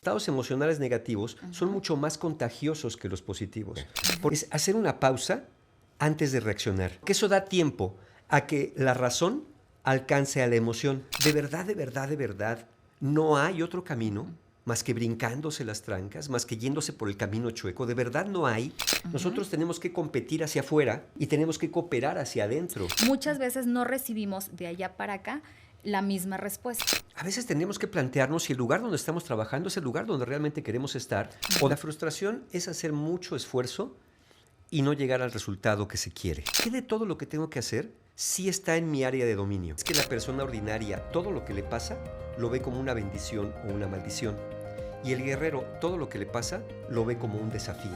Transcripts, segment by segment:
estados emocionales negativos son mucho más contagiosos que los positivos. Porque es hacer una pausa antes de reaccionar. Que eso da tiempo a que la razón alcance a la emoción. De verdad, no hay otro camino más que brincándose las trancas, más que yéndose por el camino chueco. De verdad no hay. Nosotros tenemos que competir hacia afuera y tenemos que cooperar hacia adentro. Muchas veces no recibimos de allá para acá la misma respuesta. A veces tenemos que plantearnos si el lugar donde estamos trabajando es el lugar donde realmente queremos estar. O la frustración es hacer mucho esfuerzo y no llegar al resultado que se quiere. ¿Qué de todo lo que tengo que hacer sí está en mi área de dominio? Es que la persona ordinaria, todo lo que le pasa, lo ve como una bendición o una maldición. Y el guerrero, todo lo que le pasa, lo ve como un desafío.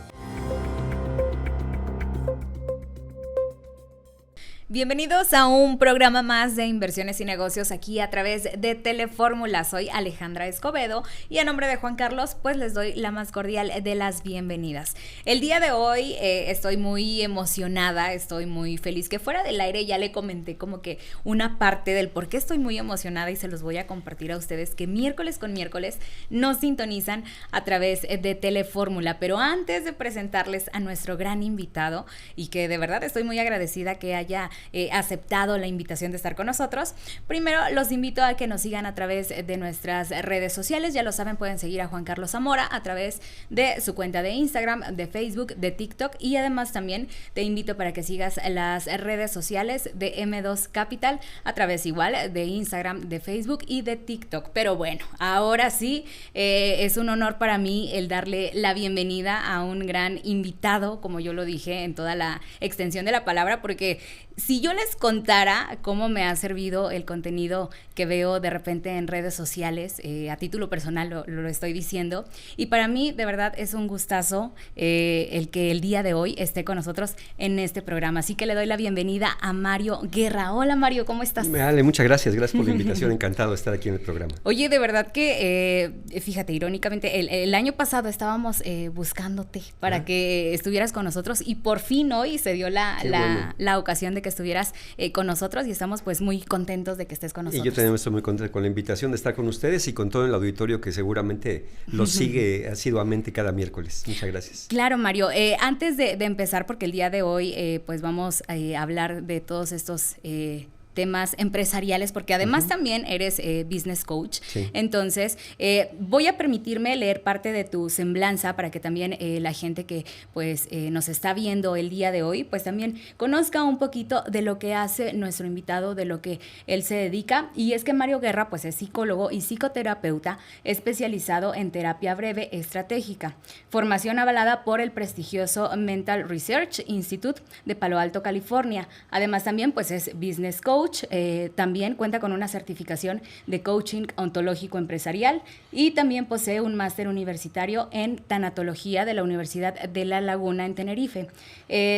Bienvenidos a un programa más de inversiones y negocios aquí a través de Telefórmula. Soy Alejandra Escobedo y a nombre de Juan Carlos pues les doy la más cordial de las bienvenidas. El día de hoy estoy muy emocionada, estoy muy feliz, que fuera del aire ya le comenté como que una parte del por qué estoy muy emocionada y se los voy a compartir a ustedes que miércoles con miércoles nos sintonizan a través de Telefórmula. Pero antes de presentarles a nuestro gran invitado y que de verdad estoy muy agradecida que haya aceptado la invitación de estar con nosotros. Primero los invito a que nos sigan a través de nuestras redes sociales. Ya lo saben, pueden seguir a Juan Carlos Zamora a través de su cuenta de Instagram, de Facebook, de TikTok, y además también te invito para que sigas las redes sociales de M2 Capital a través igual de Instagram, de Facebook y de TikTok. Pero bueno, ahora sí, es un honor para mí el darle la bienvenida a un gran invitado, como yo lo dije en toda la extensión de la palabra, porque si yo les contara cómo me ha servido el contenido que veo de repente en redes sociales, a título personal lo estoy diciendo, y para mí de verdad es un gustazo el que el día de hoy esté con nosotros en este programa. Así que le doy la bienvenida a Mario Guerra. Hola Mario, ¿cómo estás? Ale, muchas gracias por la invitación, encantado de estar aquí en el programa. Oye, de verdad que, fíjate, irónicamente, el año pasado estábamos buscándote para que estuvieras con nosotros y por fin hoy se dio la ocasión de que estuvieras con nosotros y estamos pues muy contentos de que estés con nosotros. Y yo también estoy muy contento con la invitación de estar con ustedes y con todo el auditorio que seguramente lo sigue asiduamente cada miércoles. Muchas gracias. Claro, Mario. Antes de empezar, porque el día de hoy pues vamos a hablar de todos estos temas empresariales, porque además también eres business coach. Sí. Entonces, voy a permitirme leer parte de tu semblanza para que también la gente que pues nos está viendo el día de hoy, pues también conozca un poquito de lo que hace nuestro invitado, de lo que él se dedica. Y es que Mario Guerra pues es psicólogo y psicoterapeuta especializado en terapia breve estratégica. Formación avalada por el prestigioso Mental Research Institute de Palo Alto, California. Además también pues es business coach. También cuenta con una certificación de coaching ontológico empresarial y también posee un máster universitario en tanatología de la Universidad de La Laguna en Tenerife.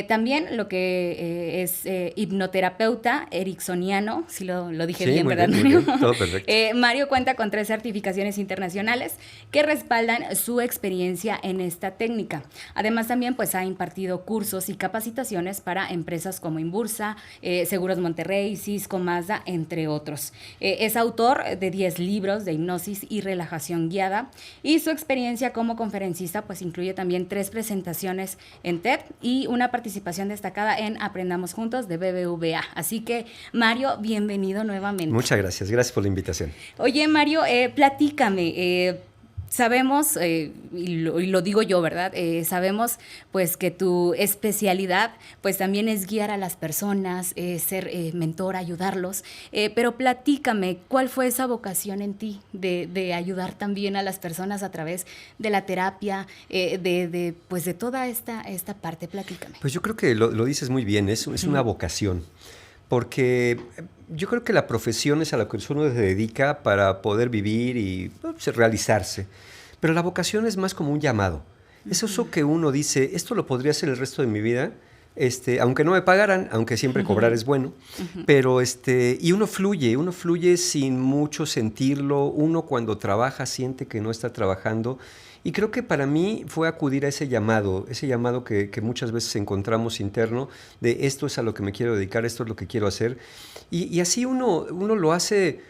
También lo que es hipnoterapeuta ericksoniano, si lo dije bien, ¿verdad, Mario? Bien, todo perfecto. Mario cuenta con 3 certificaciones internacionales que respaldan su experiencia en esta técnica. Además también pues ha impartido cursos y capacitaciones para empresas como Inbursa, Seguros Monterrey, Cisco, Mazda, entre otros. Es autor de 10 libros de hipnosis y relajación guiada y su experiencia como conferencista pues incluye también 3 presentaciones en TED y una participación destacada en Aprendamos Juntos de BBVA. Así que, Mario, bienvenido nuevamente. Muchas gracias por la invitación. Oye, Mario, platícame, sabemos, y lo digo yo, ¿verdad? Sabemos pues que tu especialidad pues también es guiar a las personas, ser mentor, ayudarlos, pero platícame, ¿cuál fue esa vocación en ti de ayudar también a las personas a través de la terapia, pues de toda esta parte? Platícame. Pues yo creo que lo dices muy bien, es una vocación. Porque yo creo que la profesión es a la que uno se dedica para poder vivir y realizarse. Pero la vocación es más como un llamado. Es eso que uno dice, esto lo podría hacer el resto de mi vida, aunque no me pagaran, aunque siempre cobrar es bueno, pero y uno fluye sin mucho sentirlo. Uno cuando trabaja siente que no está trabajando. Y creo que para mí fue acudir a ese llamado que muchas veces encontramos interno, de esto es a lo que me quiero dedicar, esto es lo que quiero hacer. Y así uno lo hace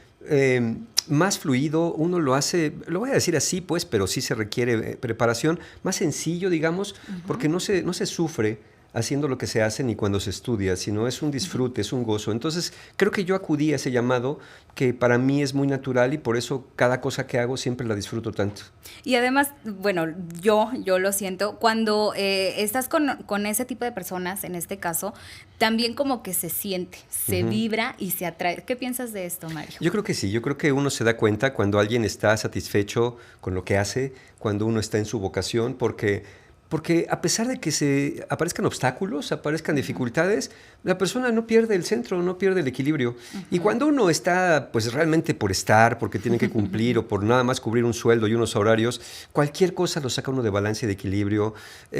más fluido, uno lo hace, lo voy a decir así pues, pero sí se requiere preparación, más sencillo, digamos, porque no se sufre haciendo lo que se hace ni cuando se estudia, sino es un disfrute, es un gozo. Entonces, creo que yo acudí a ese llamado que para mí es muy natural y por eso cada cosa que hago siempre la disfruto tanto. Y además, bueno, yo lo siento, cuando estás con ese tipo de personas, en este caso, también como que se siente, se vibra y se atrae. ¿Qué piensas de esto, Mario? Yo creo que sí, yo creo que uno se da cuenta cuando alguien está satisfecho con lo que hace, cuando uno está en su vocación, porque a pesar de que se aparezcan obstáculos, aparezcan dificultades, la persona no pierde el centro, no pierde el equilibrio. Y cuando uno está pues realmente por estar, porque tiene que cumplir o por nada más cubrir un sueldo y unos horarios, cualquier cosa lo saca uno de balance y de equilibrio.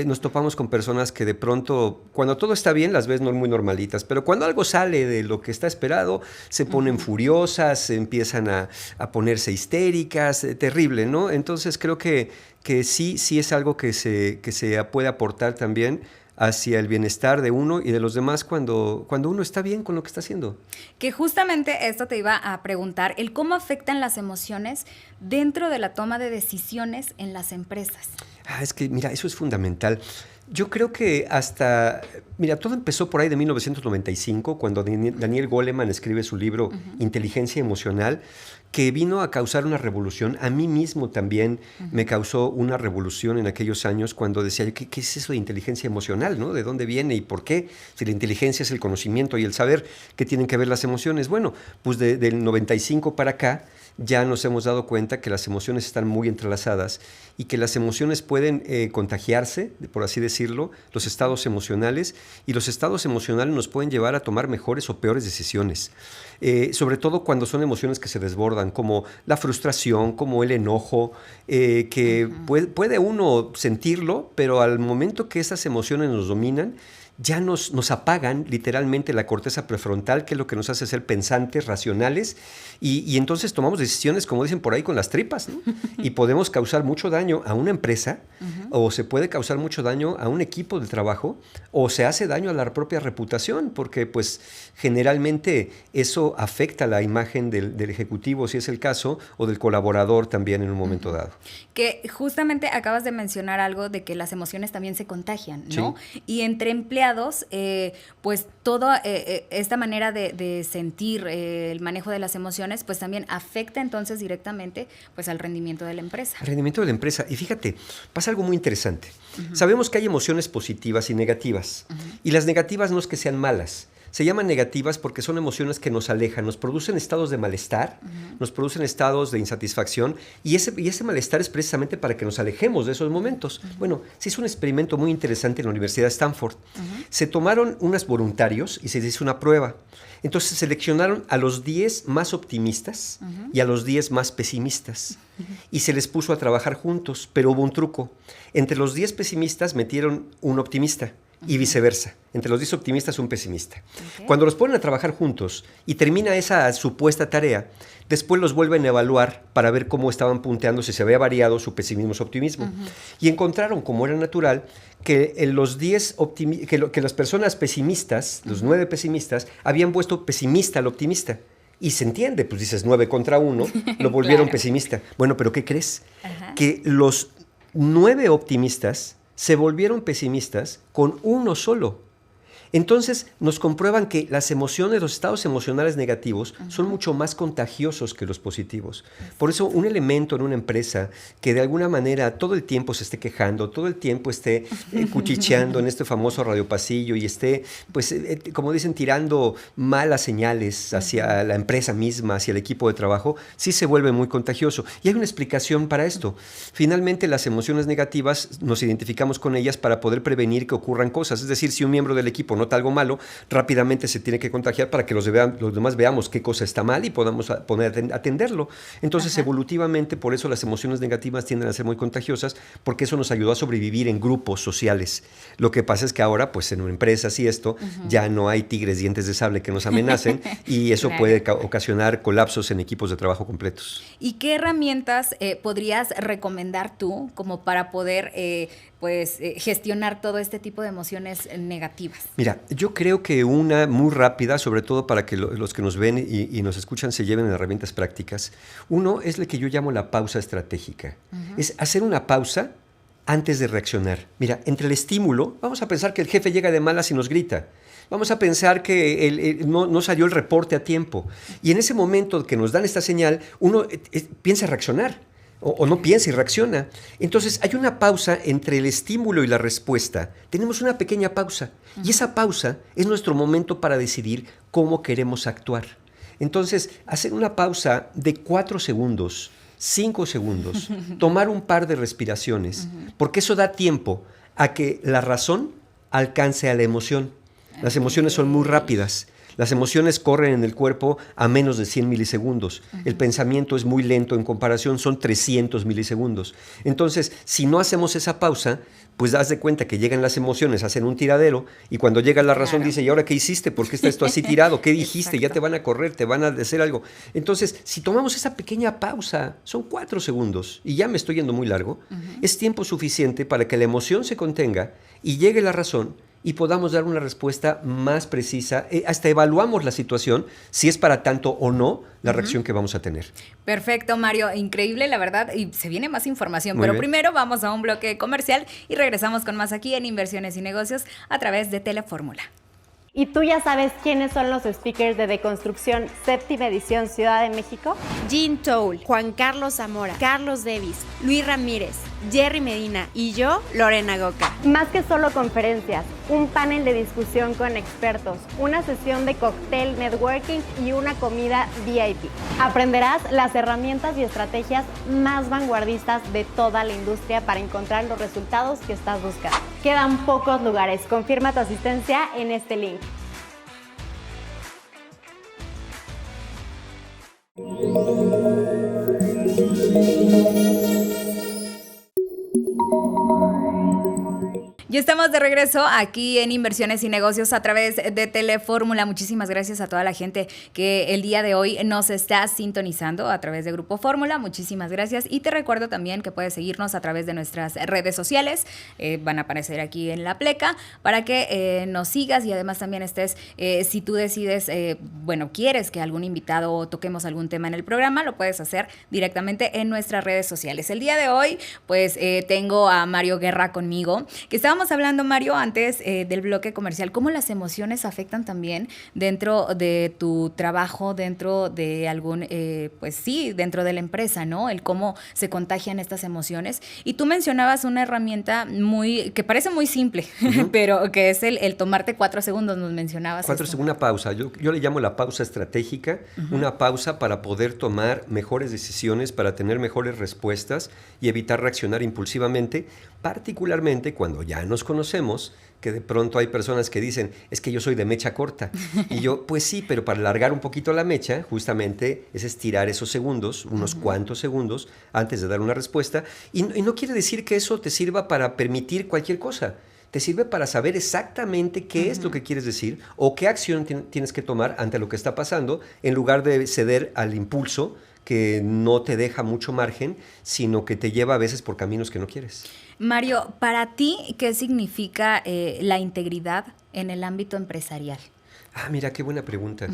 Nos topamos con personas que de pronto, cuando todo está bien, las ves no muy normalitas, pero cuando algo sale de lo que está esperado, se ponen furiosas, se empiezan a ponerse histéricas, terrible, ¿no? Entonces creo que sí es algo que se puede aportar también hacia el bienestar de uno y de los demás cuando uno está bien con lo que está haciendo. Que justamente esto te iba a preguntar, el cómo afectan las emociones dentro de la toma de decisiones en las empresas. Es que, mira, eso es fundamental. Yo creo que todo empezó por ahí de 1995, cuando Daniel Goleman escribe su libro Inteligencia Emocional, que vino a causar una revolución. A mí mismo también me causó una revolución en aquellos años cuando decía, ¿qué es eso de inteligencia emocional, ¿no? ¿De dónde viene y por qué? Si la inteligencia es el conocimiento y el saber, ¿qué tienen que ver las emociones? Bueno, pues del 95 para acá, ya nos hemos dado cuenta que las emociones están muy entrelazadas y que las emociones pueden contagiarse, por así decirlo, los estados emocionales, y los estados emocionales nos pueden llevar a tomar mejores o peores decisiones, sobre todo cuando son emociones que se desbordan, como la frustración, como el enojo, que puede uno sentirlo, pero al momento que esas emociones nos dominan, ya nos apagan literalmente la corteza prefrontal, que es lo que nos hace ser pensantes, racionales, y entonces tomamos decisiones, como dicen por ahí, con las tripas, ¿no? Y podemos causar mucho daño a una empresa, o se puede causar mucho daño a un equipo de trabajo, o se hace daño a la propia reputación, porque pues generalmente eso afecta la imagen del ejecutivo, si es el caso, o del colaborador también en un momento dado. Que justamente acabas de mencionar algo de que las emociones también se contagian, ¿no? Sí. Y entre empleados, pues toda esta manera de sentir el manejo de las emociones, pues también afecta entonces directamente pues al rendimiento de la empresa. Al rendimiento de la empresa. Y fíjate, pasa algo muy interesante. Sabemos que hay emociones positivas y negativas. Y las negativas no es que sean malas. Se llaman negativas porque son emociones que nos alejan, nos producen estados de malestar, nos producen estados de insatisfacción, y ese malestar es precisamente para que nos alejemos de esos momentos. Bueno, se hizo un experimento muy interesante en la Universidad de Stanford. Se tomaron unos voluntarios y se hizo una prueba. Entonces seleccionaron a los 10 más optimistas y a los 10 más pesimistas. Y se les puso a trabajar juntos, pero hubo un truco. Entre los 10 pesimistas metieron un optimista. Y viceversa, entre los 10 optimistas un pesimista. Okay. Cuando los ponen a trabajar juntos y termina esa supuesta tarea, después los vuelven a evaluar para ver cómo estaban punteando, si se había variado su pesimismo o su optimismo. Y encontraron, como era natural, que que las personas pesimistas, los 9 pesimistas, habían puesto pesimista al optimista. Y se entiende, pues dices 9 contra 1, lo volvieron claro. Pesimista. Bueno, pero ¿qué crees? Que los 9 optimistas se volvieron pesimistas con uno solo. Entonces nos comprueban que las emociones, los estados emocionales negativos son mucho más contagiosos que los positivos. Por eso un elemento en una empresa que de alguna manera todo el tiempo se esté quejando, todo el tiempo esté cuchicheando en este famoso radiopasillo y esté, pues, como dicen, tirando malas señales hacia la empresa misma, hacia el equipo de trabajo, sí se vuelve muy contagioso. Y hay una explicación para esto. Finalmente, las emociones negativas nos identificamos con ellas para poder prevenir que ocurran cosas. Es decir, si un miembro del equipo nota algo malo, rápidamente se tiene que contagiar para que los demás veamos qué cosa está mal y podamos atenderlo. Entonces, evolutivamente, por eso las emociones negativas tienden a ser muy contagiosas, porque eso nos ayudó a sobrevivir en grupos sociales. Lo que pasa es que ahora, pues en empresas y esto, ya no hay tigres dientes de sable que nos amenacen y eso puede ocasionar colapsos en equipos de trabajo completos. ¿Y qué herramientas podrías recomendar tú como para poder pues gestionar todo este tipo de emociones negativas? Mira, yo creo que una muy rápida, sobre todo para que los que nos ven y nos escuchan se lleven herramientas prácticas. Uno es lo que yo llamo la pausa estratégica. Es hacer una pausa antes de reaccionar. Mira, entre el estímulo, vamos a pensar que el jefe llega de malas y nos grita. Vamos a pensar que no salió el reporte a tiempo. Y en ese momento que nos dan esta señal, uno piensa reaccionar. O no piensa y reacciona. Entonces, hay una pausa entre el estímulo y la respuesta. Tenemos una pequeña pausa. Y esa pausa es nuestro momento para decidir cómo queremos actuar. Entonces, hacer una pausa de 4 segundos, 5 segundos, tomar un par de respiraciones, porque eso da tiempo a que la razón alcance a la emoción. Las emociones son muy rápidas. Las emociones corren en el cuerpo a menos de 100 milisegundos. El pensamiento es muy lento en comparación, son 300 milisegundos. Entonces, si no hacemos esa pausa, pues das de cuenta que llegan las emociones, hacen un tiradero, y cuando llega la razón dice, ¿y ahora qué hiciste? ¿Por qué está esto así tirado? ¿Qué dijiste? Ya te van a correr, te van a decir algo. Entonces, si tomamos esa pequeña pausa, son 4 segundos, y ya me estoy yendo muy largo, es tiempo suficiente para que la emoción se contenga y llegue la razón, y podamos dar una respuesta más precisa. Hasta evaluamos la situación, si es para tanto o no la reacción que vamos a tener. Perfecto, Mario. Increíble, la verdad. Y se viene más información. Muy pero bien. Primero vamos a un bloque comercial y regresamos con más aquí en Inversiones y Negocios a través de Telefórmula. ¿Y tú ya sabes quiénes son los speakers de Deconstrucción séptima edición Ciudad de México? Jean Toul, Juan Carlos Zamora, Carlos Davis, Luis Ramírez, Jerry Medina y yo, Lorena Goca. Más que solo conferencias, un panel de discusión con expertos, una sesión de cóctel networking y una comida VIP. Aprenderás las herramientas y estrategias más vanguardistas de toda la industria para encontrar los resultados que estás buscando. Quedan pocos lugares. Confirma tu asistencia en este link. Ya estamos de regreso aquí en Inversiones y Negocios a través de Telefórmula. Muchísimas gracias a toda la gente que el día de hoy nos está sintonizando a través de Grupo Fórmula. Muchísimas gracias. Y te recuerdo también que puedes seguirnos a través de nuestras redes sociales. Van a aparecer aquí en la pleca para que nos sigas y además también estés, si tú decides, quieres que algún invitado o toquemos algún tema en el programa, lo puedes hacer directamente en nuestras redes sociales. El día de hoy, pues tengo a Mario Guerra conmigo, que estábamos hablando, Mario, antes del bloque comercial, cómo las emociones afectan también dentro de tu trabajo, dentro de algún, dentro de la empresa, ¿no? El cómo se contagian estas emociones. Y tú mencionabas una herramienta que parece muy simple, pero que es el tomarte 4 segundos, nos mencionabas. 4 segundos, una pausa. Yo le llamo la pausa estratégica, una pausa para poder tomar mejores decisiones, para tener mejores respuestas y evitar reaccionar impulsivamente, particularmente cuando ya nos conocemos, que de pronto hay personas que dicen, es que yo soy de mecha corta. Y yo, pues sí, pero para alargar un poquito la mecha, justamente es estirar esos segundos, unos cuantos segundos, antes de dar una respuesta. Y no quiere decir que eso te sirva para permitir cualquier cosa. Te sirve para saber exactamente qué es lo que quieres decir o qué acción tienes que tomar ante lo que está pasando, en lugar de ceder al impulso que no te deja mucho margen, sino que te lleva a veces por caminos que no quieres. Mario, para ti, ¿qué significa la integridad en el ámbito empresarial? Mira, qué buena pregunta.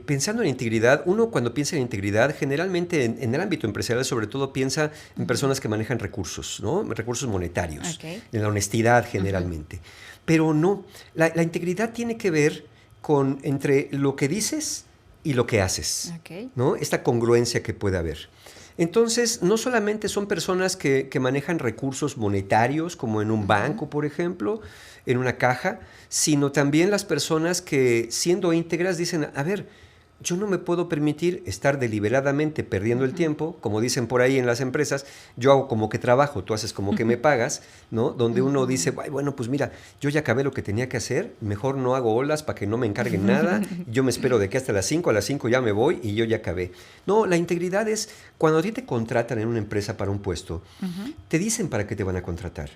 Pensando en integridad, uno cuando piensa en integridad, generalmente en el ámbito empresarial sobre todo piensa en personas que manejan recursos, ¿no? Recursos monetarios, en la honestidad generalmente. Pero no, la integridad tiene que ver entre lo que dices y lo que haces, ¿no? Esta congruencia que puede haber. Entonces, no solamente son personas que manejan recursos monetarios, como en un banco, por ejemplo, en una caja, sino también las personas que, siendo íntegras, dicen, a ver, yo no me puedo permitir estar deliberadamente perdiendo el tiempo, como dicen por ahí en las empresas, yo hago como que trabajo, tú haces como que me pagas, ¿no? Donde uno dice, bueno, pues mira, yo ya acabé lo que tenía que hacer, mejor no hago olas para que no me encarguen nada, yo me espero de que hasta las 5, a las 5 ya me voy y yo ya acabé. No, la integridad es cuando a ti te contratan en una empresa para un puesto, te dicen para qué te van a contratar.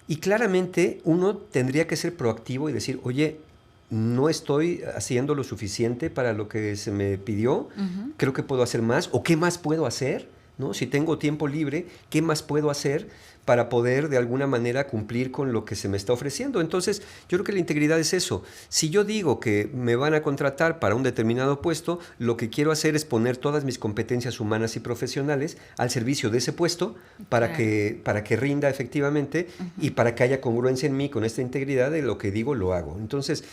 Y claramente uno tendría que ser proactivo y decir, oye, no estoy haciendo lo suficiente para lo que se me pidió, creo que puedo hacer más, o qué más puedo hacer ¿no? Si tengo tiempo libre, ¿qué más puedo hacer para poder de alguna manera cumplir con lo que se me está ofreciendo? Entonces, yo creo que la integridad es eso. Si yo digo que me van a contratar para un determinado puesto, lo que quiero hacer es poner todas mis competencias humanas y profesionales al servicio de ese puesto para que rinda efectivamente y para que haya congruencia en mí con esta integridad de lo que digo, lo hago. Entonces,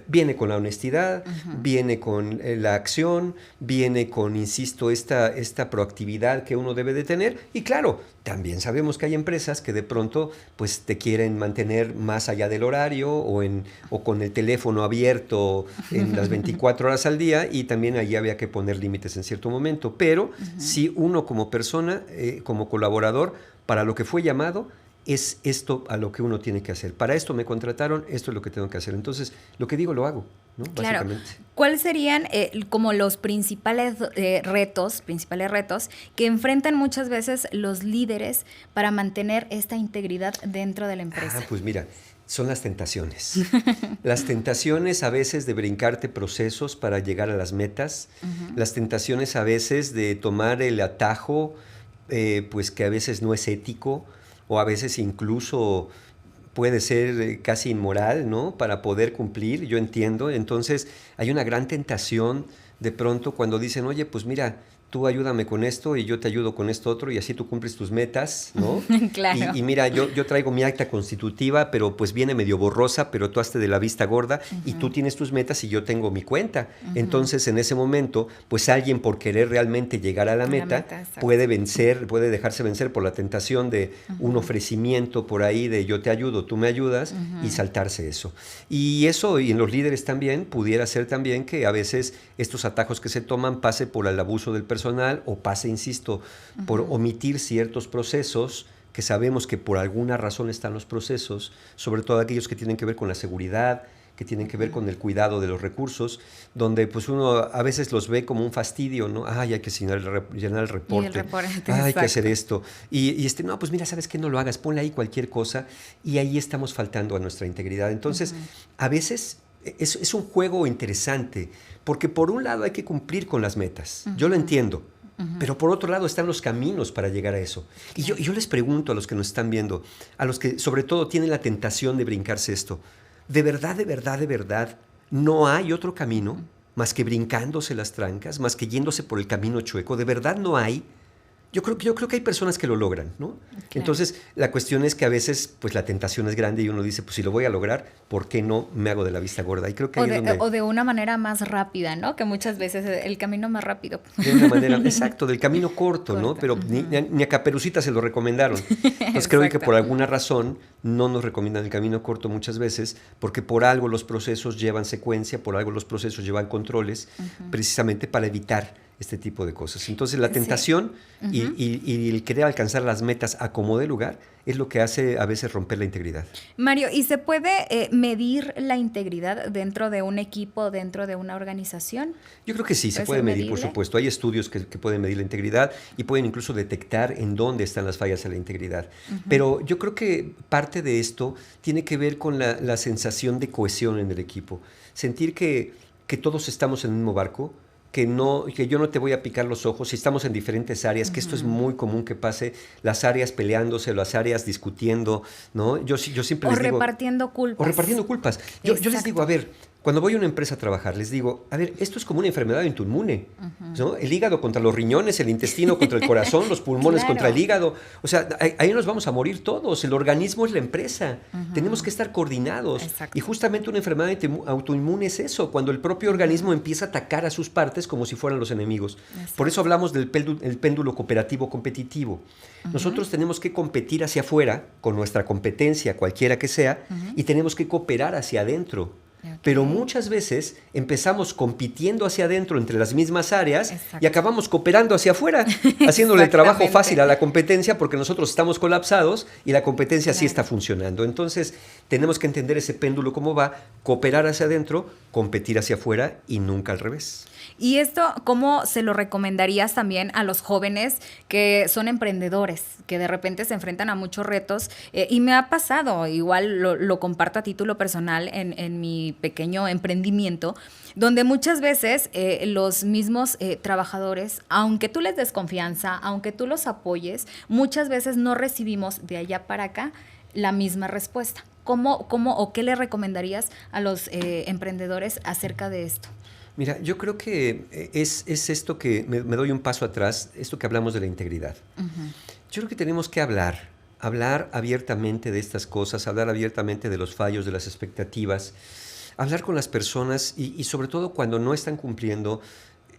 viene con la honestidad, viene con la acción, viene con, insisto, esta proactividad que uno debe de tener. Y claro, también sabemos que hay empresas que de pronto pues te quieren mantener más allá del horario o con el teléfono abierto en las 24 horas al día, y también ahí había que poner límites en cierto momento. Pero si uno como persona, como colaborador, para lo que fue llamado, es esto a lo que uno tiene que hacer. Para esto me contrataron, esto es lo que tengo que hacer. Entonces, lo que digo lo hago, ¿no? Claro. Básicamente. ¿Cuáles serían como los principales retos que enfrentan muchas veces los líderes para mantener esta integridad dentro de la empresa? Pues mira, son las tentaciones. Las tentaciones a veces de brincarte procesos para llegar a las metas. Las tentaciones a veces de tomar el atajo, pues que a veces no es ético, o a veces incluso puede ser casi inmoral, ¿no? Para poder cumplir, yo entiendo. Entonces, hay una gran tentación de pronto cuando dicen, oye, pues mira, tú ayúdame con esto y yo te ayudo con esto otro y así tú cumples tus metas, ¿no? Claro. Y mira, yo traigo mi acta constitutiva, pero pues viene medio borrosa, pero tú hazte de la vista gorda y tú tienes tus metas y yo tengo mi cuenta. Entonces, en ese momento, pues alguien por querer realmente llegar a la meta puede dejarse vencer por la tentación de un ofrecimiento por ahí de yo te ayudo, tú me ayudas y saltarse eso. Y eso, y en los líderes también, pudiera ser también que a veces estos atajos que se toman pase por el abuso del personal o pase, insisto, por omitir ciertos procesos que sabemos que por alguna razón están los procesos, sobre todo aquellos que tienen que ver con la seguridad, que tienen que ver con el cuidado de los recursos, donde pues uno a veces los ve como un fastidio, ¿no? Ay, hay que llenar el reporte. Hay que hacer esto. Y no, pues mira, ¿sabes qué? No lo hagas, ponle ahí cualquier cosa y ahí estamos faltando a nuestra integridad. Entonces, a veces es un juego interesante, porque por un lado hay que cumplir con las metas, yo lo entiendo, pero por otro lado están los caminos para llegar a eso. Y yo les pregunto a los que nos están viendo, a los que sobre todo tienen la tentación de brincarse esto, ¿de verdad no hay otro camino más que brincándose las trancas, más que yéndose por el camino chueco? ¿De verdad no hay? Yo creo que hay personas que lo logran, ¿no? Claro. Entonces, la cuestión es que a veces pues la tentación es grande y uno dice, pues si lo voy a lograr, ¿por qué no me hago de la vista gorda? Y creo que o de una manera más rápida, ¿no? Que muchas veces el camino más rápido. De una manera, exacto, del camino corto, ¿no? Pero ni a Caperucita se lo recomendaron. Entonces creo que por alguna razón no nos recomiendan el camino corto muchas veces, porque por algo los procesos llevan secuencia, por algo los procesos llevan controles, precisamente para evitar este tipo de cosas. Entonces la tentación y el querer alcanzar las metas a como de lugar es lo que hace a veces romper la integridad. Mario, ¿y se puede medir la integridad dentro de un equipo, dentro de una organización? Yo creo que sí, se puede medir, por supuesto. Hay estudios que pueden medir la integridad y pueden incluso detectar en dónde están las fallas en la integridad. Pero yo creo que parte de esto tiene que ver con la sensación de cohesión en el equipo. Sentir que todos estamos en el mismo barco, que yo no te voy a picar los ojos si estamos en diferentes áreas, que esto es muy común que pase, las áreas peleándose, las áreas discutiendo, ¿no? Yo siempre les digo... O repartiendo culpas. Yo les digo, a ver, cuando voy a una empresa a trabajar, les digo, a ver, esto es como una enfermedad autoinmune, ¿no? El hígado contra los riñones, el intestino contra el corazón, los pulmones contra el hígado. O sea, ahí nos vamos a morir todos. El organismo es la empresa. Tenemos que estar coordinados. Exacto. Y justamente una enfermedad autoinmune es eso, cuando el propio organismo empieza a atacar a sus partes como si fueran los enemigos. Exacto. Por eso hablamos del péndulo cooperativo competitivo. Nosotros tenemos que competir hacia afuera con nuestra competencia, cualquiera que sea, y tenemos que cooperar hacia adentro. Okay. Pero muchas veces empezamos compitiendo hacia adentro entre las mismas áreas y acabamos cooperando hacia afuera, haciéndole el trabajo fácil a la competencia porque nosotros estamos colapsados y la competencia sí está funcionando. Entonces tenemos que entender ese péndulo cómo va, cooperar hacia adentro, competir hacia afuera y nunca al revés. Y esto, ¿cómo se lo recomendarías también a los jóvenes que son emprendedores, que de repente se enfrentan a muchos retos? Y me ha pasado, igual lo comparto a título personal en mi pequeño emprendimiento, donde muchas veces los mismos trabajadores, aunque tú les des confianza, aunque tú los apoyes, muchas veces no recibimos de allá para acá la misma respuesta. ¿Cómo o qué le recomendarías a los emprendedores acerca de esto? Mira, yo creo que es esto que me doy un paso atrás, esto que hablamos de la integridad. Uh-huh. Yo creo que tenemos que hablar abiertamente de estas cosas, hablar abiertamente de los fallos, de las expectativas, hablar con las personas y sobre todo cuando no están cumpliendo,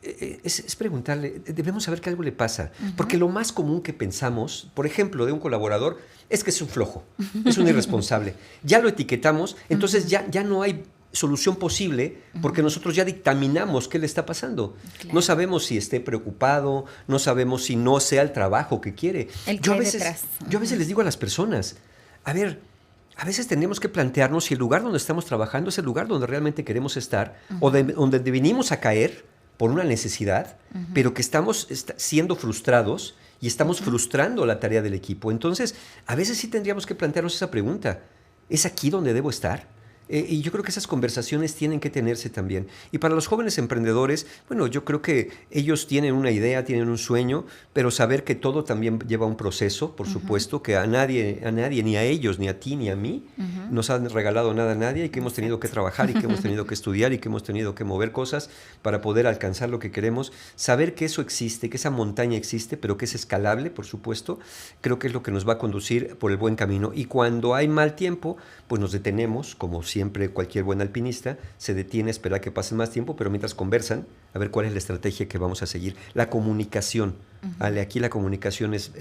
es preguntarle, debemos saber que algo le pasa. Uh-huh. Porque lo más común que pensamos, por ejemplo, de un colaborador, es que es un flojo, es un irresponsable. Ya lo etiquetamos, entonces uh-huh. ya no hay solución posible porque nosotros ya dictaminamos qué le está pasando. Claro. No sabemos si esté preocupado, no sabemos si no sea el trabajo que quiere. Yo a veces les digo a las personas, a veces tenemos que plantearnos si el lugar donde estamos trabajando es el lugar donde realmente queremos estar o donde venimos a caer por una necesidad, pero que estamos siendo frustrados y estamos frustrando la tarea del equipo. Entonces, a veces sí tendríamos que plantearnos esa pregunta. ¿Es aquí donde debo estar? Y yo creo que esas conversaciones tienen que tenerse también. Y para los jóvenes emprendedores, bueno, yo creo que ellos tienen una idea, tienen un sueño, pero saber que todo también lleva un proceso, por supuesto, que a nadie, ni a ellos, ni a ti, ni a mí, nos han regalado nada a nadie y que hemos tenido que trabajar y que hemos tenido que estudiar y que hemos tenido que mover cosas para poder alcanzar lo que queremos. Saber que eso existe, que esa montaña existe, pero que es escalable, por supuesto, creo que es lo que nos va a conducir por el buen camino. Y cuando hay mal tiempo, pues nos detenemos, como siempre cualquier buen alpinista, se detiene a esperar que pase más tiempo, pero mientras conversan, a ver cuál es la estrategia que vamos a seguir. La comunicación. Ale, aquí la comunicación es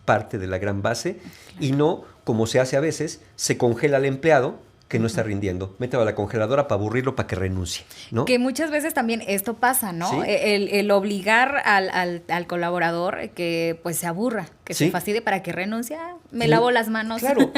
parte de la gran base y no, como se hace a veces, se congela al empleado que no está rindiendo. Mételo a la congeladora para aburrirlo, para que renuncie, ¿no? Que muchas veces también esto pasa, ¿no? ¿Sí? El obligar al colaborador que pues se aburra, que ¿Sí? se fastidie para que renuncie, me lavo las manos. Claro,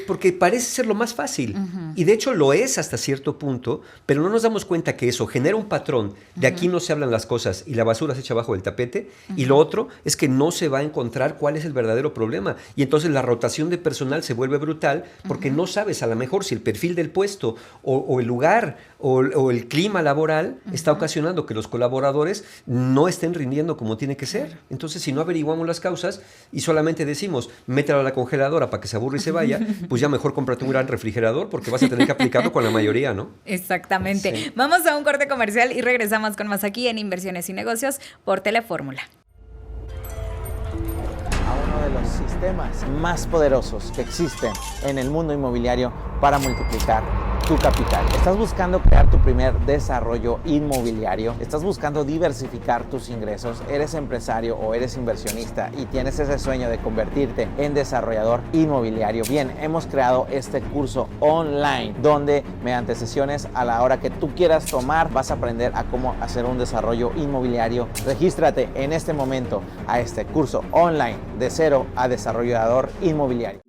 porque parece ser lo más fácil. Y de hecho lo es hasta cierto punto, pero no nos damos cuenta que eso genera un patrón. De aquí no se hablan las cosas y la basura se echa abajo del tapete. Y lo otro es que no se va a encontrar cuál es el verdadero problema. Y entonces la rotación de personal se vuelve brutal porque no sabes a lo mejor si el perfil del puesto o el lugar o el clima laboral está ocasionando que los colaboradores no estén rindiendo como tiene que ser. Entonces, si no averiguamos las causas y solamente decimos, mételo a la congeladora para que se aburra y se vaya, pues ya mejor cómprate un gran refrigerador porque vas a tener que aplicarlo con la mayoría, ¿no? Exactamente. Sí. Vamos a un corte comercial y regresamos con más aquí en Inversiones y Negocios por Telefórmula. De los sistemas más poderosos que existen en el mundo inmobiliario para multiplicar tu capital. ¿Estás buscando crear tu primer desarrollo inmobiliario? ¿Estás buscando diversificar tus ingresos? ¿Eres empresario o eres inversionista y tienes ese sueño de convertirte en desarrollador inmobiliario? Bien, hemos creado este curso online donde mediante sesiones a la hora que tú quieras tomar vas a aprender a cómo hacer un desarrollo inmobiliario. Regístrate en este momento a este curso online de cero a desarrollador inmobiliario.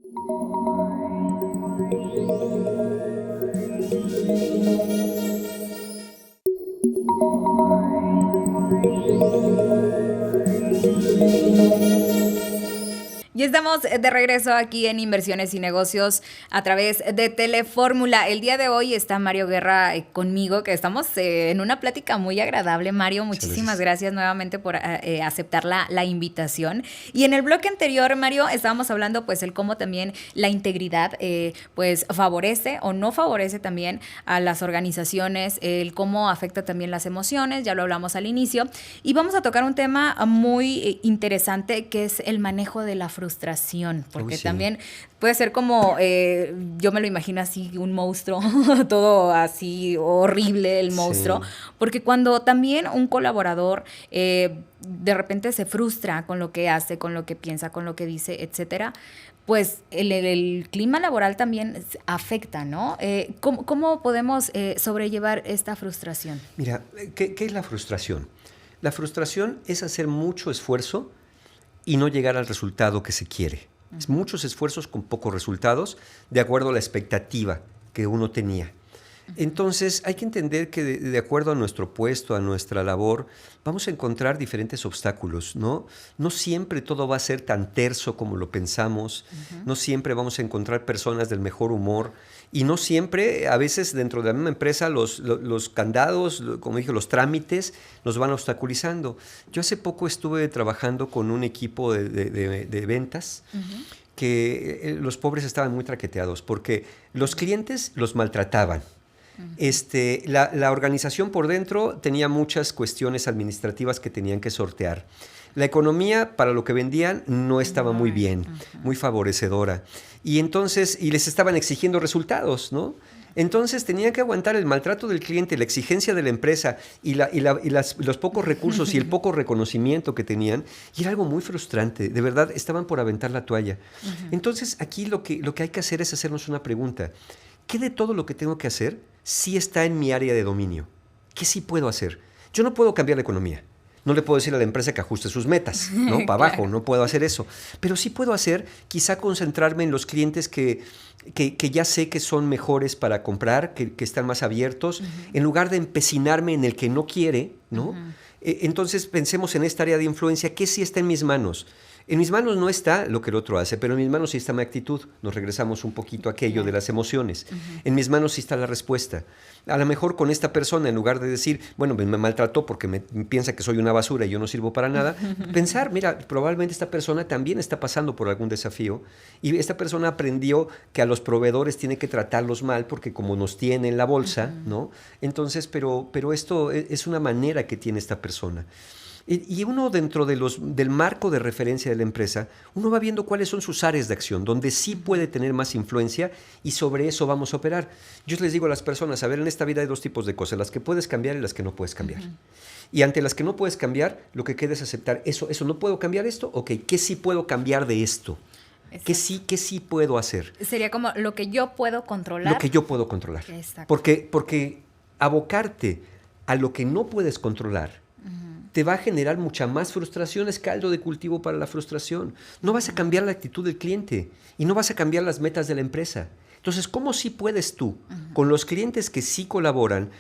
Y estamos de regreso aquí en Inversiones y Negocios a través de Telefórmula. El día de hoy está Mario Guerra conmigo, que estamos en una plática muy agradable. Mario, muchísimas gracias nuevamente por aceptar la invitación. Y en el bloque anterior, Mario, estábamos hablando pues el cómo también la integridad pues favorece o no favorece también a las organizaciones, el cómo afecta también las emociones, ya lo hablamos al inicio. Y vamos a tocar un tema muy interesante que es el manejo de la frustración, porque también puede ser como, yo me lo imagino así, un monstruo, todo así horrible el monstruo, porque cuando también un colaborador de repente se frustra con lo que hace, con lo que piensa, con lo que dice, etcétera, pues el clima laboral también afecta, ¿no? ¿Cómo podemos sobrellevar esta frustración? Mira, ¿qué es la frustración? La frustración es hacer mucho esfuerzo y no llegar al resultado que se quiere. Es muchos esfuerzos con pocos resultados, de acuerdo a la expectativa que uno tenía. Entonces hay que entender que de acuerdo a nuestro puesto, a nuestra labor, vamos a encontrar diferentes obstáculos, ¿no? No siempre todo va a ser tan terso como lo pensamos, no siempre vamos a encontrar personas del mejor humor y no siempre, a veces dentro de la misma empresa, los candados, como dije, los trámites nos van obstaculizando. Yo hace poco estuve trabajando con un equipo de ventas que los pobres estaban muy traqueteados porque los clientes los maltrataban. La organización por dentro tenía muchas cuestiones administrativas que tenían que sortear. La economía para lo que vendían no estaba muy bien, muy favorecedora. Y entonces, y les estaban exigiendo resultados, ¿no? Entonces tenían que aguantar el maltrato del cliente, la exigencia de la empresa y los pocos recursos y el poco reconocimiento que tenían. Y era algo muy frustrante. De verdad, estaban por aventar la toalla. Entonces, aquí lo que hay que hacer es hacernos una pregunta. ¿Qué de todo lo que tengo que hacer sí está en mi área de dominio? ¿Qué sí puedo hacer? Yo no puedo cambiar la economía. No le puedo decir a la empresa que ajuste sus metas, ¿no? Para abajo, no puedo hacer eso. Pero sí puedo hacer, quizá concentrarme en los clientes que ya sé que son mejores para comprar, que están más abiertos, en lugar de empecinarme en el que no quiere, ¿no? Entonces pensemos en esta área de influencia, ¿qué sí está en mis manos? En mis manos no está lo que el otro hace, pero en mis manos sí está mi actitud. Nos regresamos un poquito a aquello de las emociones. En mis manos sí está la respuesta. A lo mejor con esta persona, en lugar de decir, bueno, me maltrató porque me piensa que soy una basura y yo no sirvo para nada, pensar, mira, probablemente esta persona también está pasando por algún desafío y esta persona aprendió que a los proveedores tiene que tratarlos mal porque como nos tiene en la bolsa, ¿no? Entonces, pero esto es una manera que tiene esta persona. Y uno dentro del marco de referencia de la empresa, uno va viendo cuáles son sus áreas de acción, donde sí puede tener más influencia y sobre eso vamos a operar. Yo les digo a las personas, a ver, en esta vida hay dos tipos de cosas, las que puedes cambiar y las que no puedes cambiar. Y ante las que no puedes cambiar, lo que queda es aceptar, eso no puedo cambiar esto, ok, ¿qué sí puedo cambiar de esto? ¿Qué sí puedo hacer? Sería como lo que yo puedo controlar. Lo que yo puedo controlar. Exacto. Porque abocarte a lo que no puedes controlar te va a generar mucha más frustración, es caldo de cultivo para la frustración. No vas a cambiar la actitud del cliente y no vas a cambiar las metas de la empresa. Entonces, ¿cómo sí puedes tú, con los clientes que sí colaboran,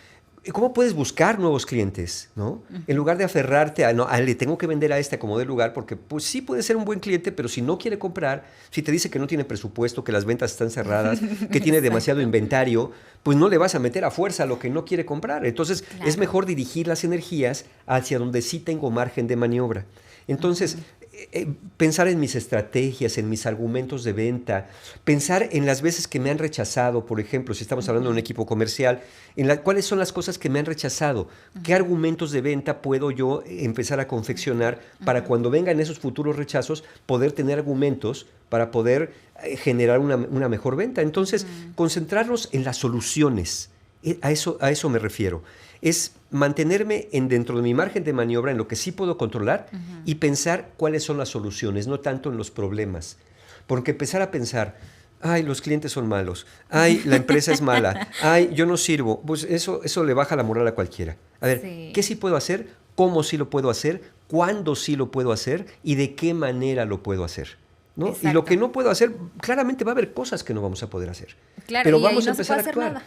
cómo puedes buscar nuevos clientes, ¿no? En lugar de aferrarte a, no, le tengo que vender a este como de lugar, porque pues sí puede ser un buen cliente, pero si no quiere comprar, si te dice que no tiene presupuesto, que las ventas están cerradas, que tiene demasiado inventario, pues no le vas a meter a fuerza lo que no quiere comprar. Entonces, es mejor dirigir las energías hacia donde sí tengo margen de maniobra. Entonces, pensar en mis estrategias, en mis argumentos de venta, pensar en las veces que me han rechazado, por ejemplo, si estamos hablando de un equipo comercial, cuáles son las cosas que me han rechazado, qué argumentos de venta puedo yo empezar a confeccionar para cuando vengan esos futuros rechazos, poder tener argumentos para poder generar una mejor venta. Entonces, concentrarnos en las soluciones, a eso me refiero. Es mantenerme dentro de mi margen de maniobra en lo que sí puedo controlar y pensar cuáles son las soluciones, no tanto en los problemas. Porque empezar a pensar, ay, los clientes son malos, ay, la empresa es mala, ay, yo no sirvo, pues eso le baja la moral a cualquiera. A ver, ¿qué sí puedo hacer? ¿Cómo sí lo puedo hacer? ¿Cuándo sí lo puedo hacer? ¿Y de qué manera lo puedo hacer? ¿No? Y lo que no puedo hacer, claramente va a haber cosas que no vamos a poder hacer. Claro, pero y vamos ahí a empezar a actuar.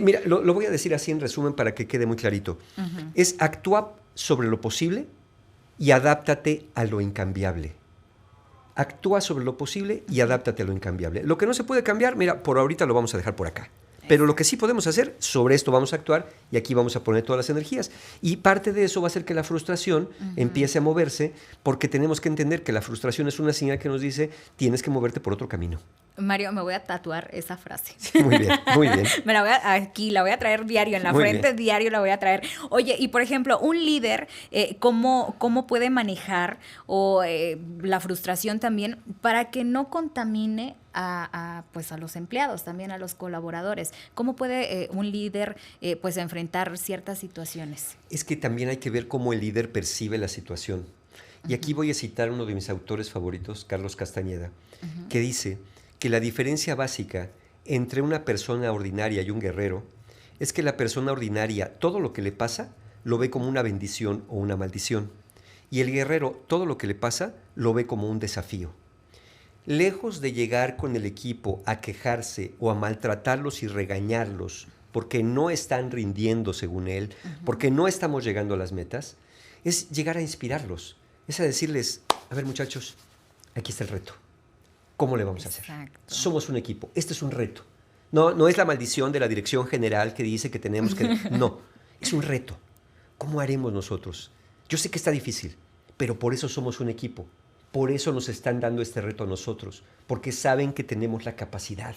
Mira, lo voy a decir así en resumen para que quede muy clarito. Es actúa sobre lo posible y adáptate a lo incambiable. Actúa sobre lo posible y adáptate a lo incambiable. Lo que no se puede cambiar, mira, por ahorita lo vamos a dejar por acá. Pero lo que sí podemos hacer, sobre esto vamos a actuar y aquí vamos a poner todas las energías. Y parte de eso va a ser que la frustración empiece a moverse, porque tenemos que entender que la frustración es una señal que nos dice tienes que moverte por otro camino. Mario, me voy a tatuar esa frase. Muy bien, muy bien. La voy a traer diario, en la frente diario la voy a traer. Oye, y por ejemplo, un líder, ¿cómo puede manejar la frustración también para que no contamine pues a los empleados, también a los colaboradores? ¿Cómo puede un líder pues enfrentar ciertas situaciones? Es que también hay que ver cómo el líder percibe la situación. Y aquí voy a citar uno de mis autores favoritos, Carlos Castañeda, que dice que la diferencia básica entre una persona ordinaria y un guerrero es que la persona ordinaria, todo lo que le pasa, lo ve como una bendición o una maldición. Y el guerrero, todo lo que le pasa, lo ve como un desafío. Lejos de llegar con el equipo a quejarse o a maltratarlos y regañarlos porque no están rindiendo según él, porque no estamos llegando a las metas, es llegar a inspirarlos, es a decirles, a ver muchachos, aquí está el reto. ¿Cómo le vamos a hacer? Somos un equipo, este es un reto. No es la maldición de la dirección general que dice que tenemos que... No, es un reto. ¿Cómo haremos nosotros? Yo sé que está difícil, pero por eso somos un equipo. Por eso nos están dando este reto a nosotros, porque saben que tenemos la capacidad.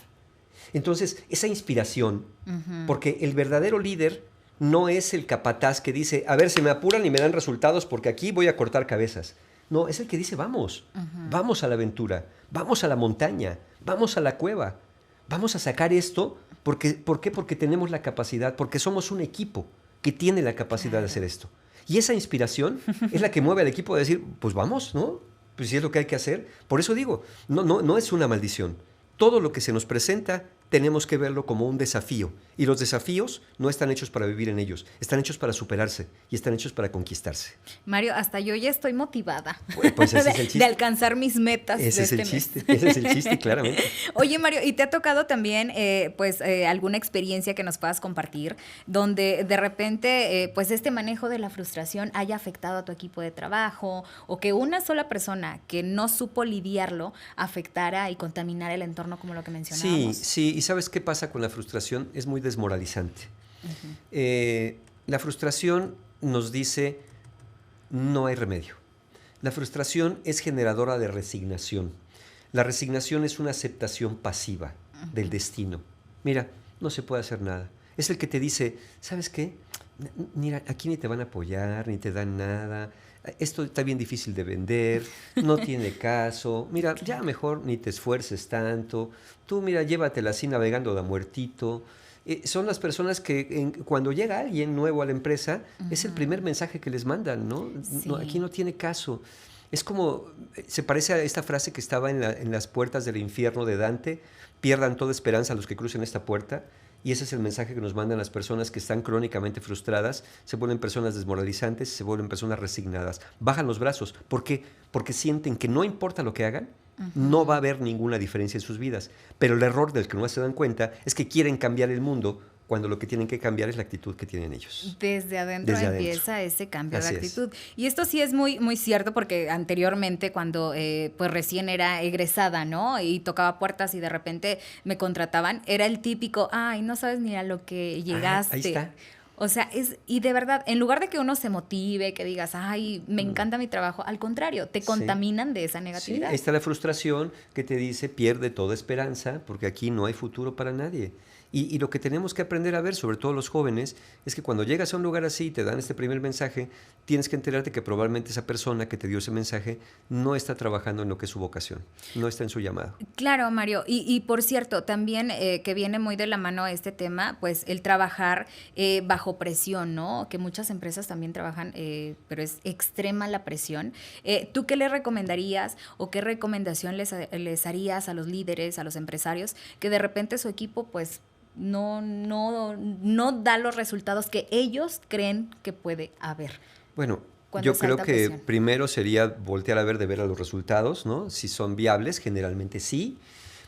Entonces, esa inspiración, porque el verdadero líder no es el capataz que dice, a ver, se me apuran y me dan resultados porque aquí voy a cortar cabezas. No, es el que dice, vamos, vamos a la aventura, vamos a la montaña, vamos a la cueva, vamos a sacar esto. ¿Por qué? Porque tenemos la capacidad, porque somos un equipo que tiene la capacidad de hacer esto. Y esa inspiración es la que mueve al equipo a decir, pues vamos, ¿no? Pues si es lo que hay que hacer. Por eso digo, no es una maldición. Todo lo que se nos presenta tenemos que verlo como un desafío. Y los desafíos no están hechos para vivir en ellos, están hechos para superarse y están hechos para conquistarse. Mario, hasta yo ya estoy motivada pues ese es el chiste. De alcanzar mis metas. Ese es el chiste, ese es el chiste, claramente. Oye, Mario, ¿y te ha tocado también alguna experiencia que nos puedas compartir donde de repente pues este manejo de la frustración haya afectado a tu equipo de trabajo o que una sola persona que no supo lidiarlo afectara y contaminara el entorno como lo que mencionábamos? Sí. ¿Y sabes qué pasa con la frustración? Es muy desmoralizante. La frustración nos dice, no hay remedio. La frustración es generadora de resignación. La resignación es una aceptación pasiva del destino. Mira, no se puede hacer nada. Es el que te dice, ¿sabes qué? Mira, aquí ni te van a apoyar, ni te dan nada. Esto está bien difícil de vender, no tiene caso. Mira, ya mejor ni te esfuerces tanto. Tú, mira, llévatela así navegando de a muertito. Son las personas que cuando llega alguien nuevo a la empresa, es el primer mensaje que les mandan, ¿no? Sí. No, aquí no tiene caso. Es como, se parece a esta frase que estaba en las puertas del infierno de Dante, pierdan toda esperanza los que crucen esta puerta. Y ese es el mensaje que nos mandan las personas que están crónicamente frustradas, se vuelven personas desmoralizantes, se vuelven personas resignadas. Bajan los brazos. ¿Por qué? Porque sienten que no importa lo que hagan, no va a haber ninguna diferencia en sus vidas. Pero el error del que no se dan cuenta es que quieren cambiar el mundo cuando lo que tienen que cambiar es la actitud que tienen ellos. Desde adentro empieza ese cambio de actitud. Y esto sí es muy, muy cierto porque anteriormente cuando pues recién era egresada, ¿no? Y tocaba puertas y de repente me contrataban, era el típico, ay, no sabes ni a lo que llegaste. Ahí está. O sea, y de verdad, en lugar de que uno se motive, que digas, ay, me encanta mi trabajo, al contrario, te contaminan de esa negatividad. Sí, ahí está la frustración que te dice, pierde toda esperanza, porque aquí no hay futuro para nadie. Y lo que tenemos que aprender a ver, sobre todo los jóvenes, es que cuando llegas a un lugar así y te dan este primer mensaje, tienes que enterarte que probablemente esa persona que te dio ese mensaje no está trabajando en lo que es su vocación, no está en su llamado. Claro, Mario. Y por cierto, también que viene muy de la mano este tema, pues el trabajar bajo presión, ¿no? Que muchas empresas también trabajan, pero es extrema la presión. ¿Tú qué le recomendarías o qué recomendación les harías a los líderes, a los empresarios, que de repente su equipo, pues, no da los resultados que ellos creen que puede haber? Bueno, yo creo que primero sería voltear a ver de ver a los resultados, ¿no? Si son viables, generalmente sí,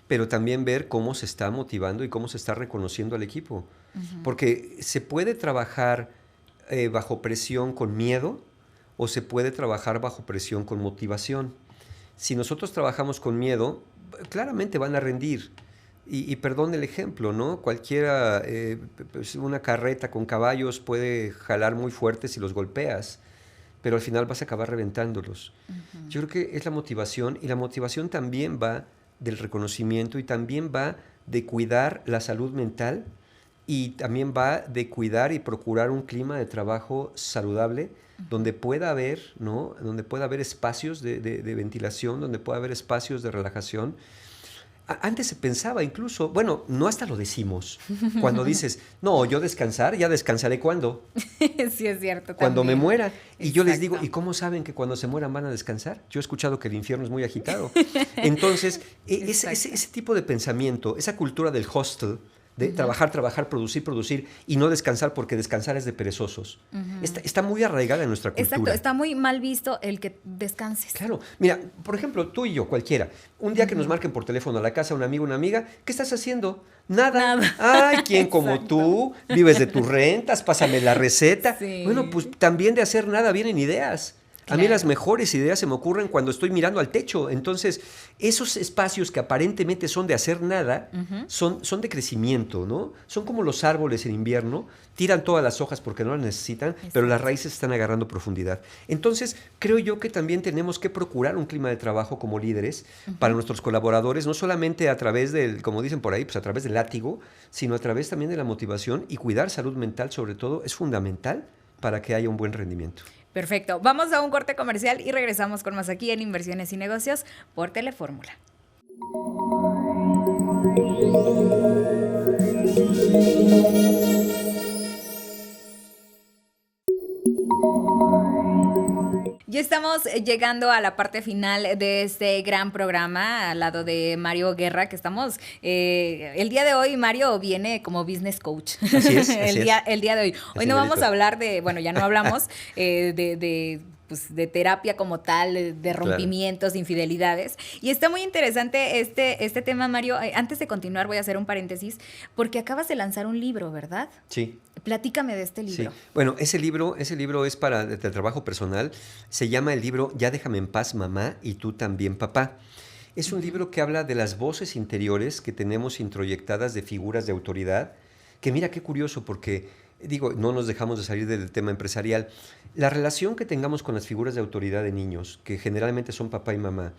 pero también ver cómo se está motivando y cómo se está reconociendo al equipo. Porque se puede trabajar bajo presión con miedo o se puede trabajar bajo presión con motivación. Si nosotros trabajamos con miedo, claramente van a rendir. Y perdón el ejemplo, ¿no? Cualquiera, pues una carreta con caballos puede jalar muy fuerte si los golpeas, pero al final vas a acabar reventándolos. Yo creo que es la motivación, y la motivación también va del reconocimiento y también va de cuidar la salud mental y también va de cuidar y procurar un clima de trabajo saludable donde pueda haber, ¿no? Donde pueda haber espacios de ventilación, donde pueda haber espacios de relajación. Antes se pensaba incluso, bueno, no hasta lo decimos, cuando dices, no, yo descansar, ya descansaré ¿cuándo? Sí, es cierto. Cuando también. me muera. Y Exacto. yo les digo, ¿y cómo saben que cuando se mueran van a descansar? Yo he escuchado que el infierno es muy agitado. Entonces, ese tipo de pensamiento, esa cultura del hostel, de trabajar, producir y no descansar, porque descansar es de perezosos. Está muy arraigada en nuestra cultura. Exacto, está muy mal visto el que descanses. Claro, mira, por ejemplo, tú y yo, cualquiera, un día que nos marquen por teléfono a la casa un amigo, una amiga, ¿qué estás haciendo? Nada. Ay, ¿quién como tú? Vives de tus rentas, pásame la receta. Sí. Bueno, pues también de hacer nada vienen ideas. A mí las mejores ideas se me ocurren cuando estoy mirando al techo. Entonces, esos espacios que aparentemente son de hacer nada, son de crecimiento, ¿no? Son como los árboles en invierno, tiran todas las hojas porque no las necesitan, pero las raíces están agarrando profundidad. Entonces, creo yo que también tenemos que procurar un clima de trabajo como líderes para nuestros colaboradores, no solamente a través del, como dicen por ahí, pues a través del látigo, sino a través también de la motivación, y cuidar salud mental sobre todo es fundamental para que haya un buen rendimiento. Perfecto. Vamos a un corte comercial y regresamos con más aquí en Inversiones y Negocios por Telefórmula. Ya estamos llegando a la parte final de este gran programa al lado de Mario Guerra, que estamos, el día de hoy Mario viene como business coach. Así es. El día de hoy. Hoy no vamos a hablar de, bueno, ya no hablamos de terapia como tal, de rompimientos, de infidelidades. Y está muy interesante este tema, Mario. Antes de continuar voy a hacer un paréntesis, porque acabas de lanzar un libro, ¿verdad? Sí. Platícame de este libro. Sí. Bueno, ese libro es para el trabajo personal. Se llama el libro Ya déjame en paz, mamá, y tú también, papá. Es un libro que habla de las voces interiores que tenemos introyectadas de figuras de autoridad, que mira qué curioso, porque digo, no nos dejamos de salir del tema empresarial. La relación que tengamos con las figuras de autoridad de niños, que generalmente son papá y mamá,